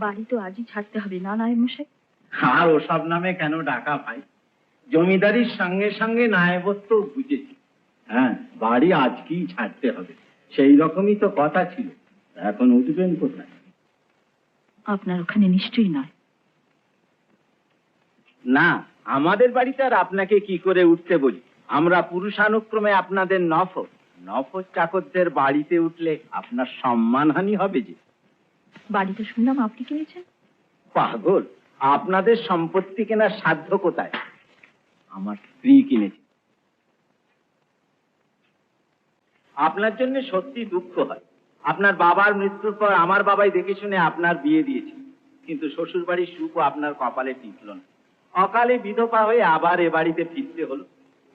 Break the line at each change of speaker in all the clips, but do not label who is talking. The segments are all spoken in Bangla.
বাড়ি তো আজই ছাড়তে হবে না নায়েব মশাই?
আর ওসব নামে কেন ডাকা ভাই? জমিদারির সঙ্গে সঙ্গে নায়েবত্ব বুঝেছি। হ্যাঁ, বাড়ি আজকেই ছাড়তে হবে, সেই রকমই তো কথা ছিল। এখন উঠবেন কোথায়?
আপনার ওখানে নিশ্চয়ই নয়।
না, আমাদের বাড়িতে আর আপনাকে কি করে উঠতে বলি? আমরা পুরুষানুক্রমে আপনাদের নফর চাকরদের বাড়িতে উঠলে আপনার সম্মানহানি হবে যে।
বাড়িতে শুনলাম আপনি কিনেছেন।
পাগল, আপনাদের সম্পত্তি কেনার সাধ্য কোথায়? আমার স্ত্রী কিনেছে। আপনার জন্য সত্যি দুঃখ হয়। আপনার বাবার মৃত্যুর পর আমার বাবাই দেখে শুনে আপনার বিয়ে দিয়েছে, কিন্তু শ্বশুর বাড়ির সুখও আপনার কপালে টিকল না। অকালে বিধবা হয়ে আবার এ বাড়িতে ফিরতে হলো।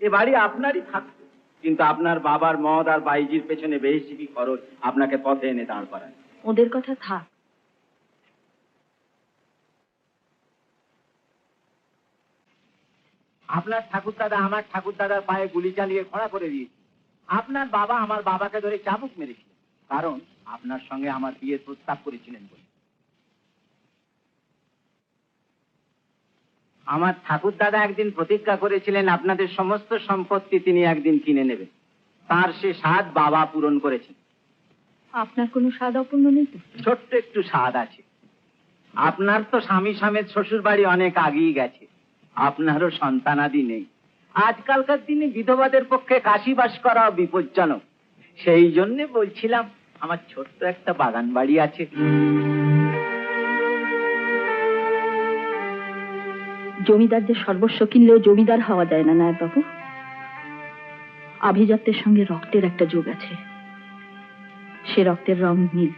এ বাড়ি আপনারই থাকতো, কিন্তু আপনার বাবার মদ আর বাইজির পেছনে বেশি কি খরচ আপনাকে পথে এনে দাঁড় করায়।
ওদের কথা থাক।
আপনার ঠাকুরদাদা আমার ঠাকুরদাদার পায়ে গুলি চালিয়ে খড়া করে দিয়েছে। আপনার বাবা আমার বাবাকে ধরে চাবুক মেরেছিলেন, কারণ আপনার সঙ্গে আমার বিয়ের প্রস্তাব করেছিলেন বলে। আমার ঠাকুরদাদা একদিন প্রতিজ্ঞা করেছিলেন আপনাদের সমস্ত সম্পত্তি তিনি একদিন কিনে নেবেন। তার সে স্বাদ বাবা পূরণ করেছেন।
আপনার কোনো স্বাদ অপূর্ণ নেই তো?
ছোট্ট একটু স্বাদ আছে। আপনার তো স্বামী সমেত শ্বশুর বাড়ি অনেক আগেই গেছে, আপনারও সন্তানাদি নেই। আজকালকার দিনে বিধবাদের পক্ষে কাশিবাস করা বিপজ্জনক। সেই জন্যে বলছিলাম, আমার ছোট্ট একটা বাগান বাড়ি আছে।
জমিদারদের সর্বস্ব কিনলেও জমিদার হওয়া যায় না নায়েব বাবু। আভিজাত্যের সঙ্গে রক্তের একটা যোগ আছে, সে রক্তের রং নীল।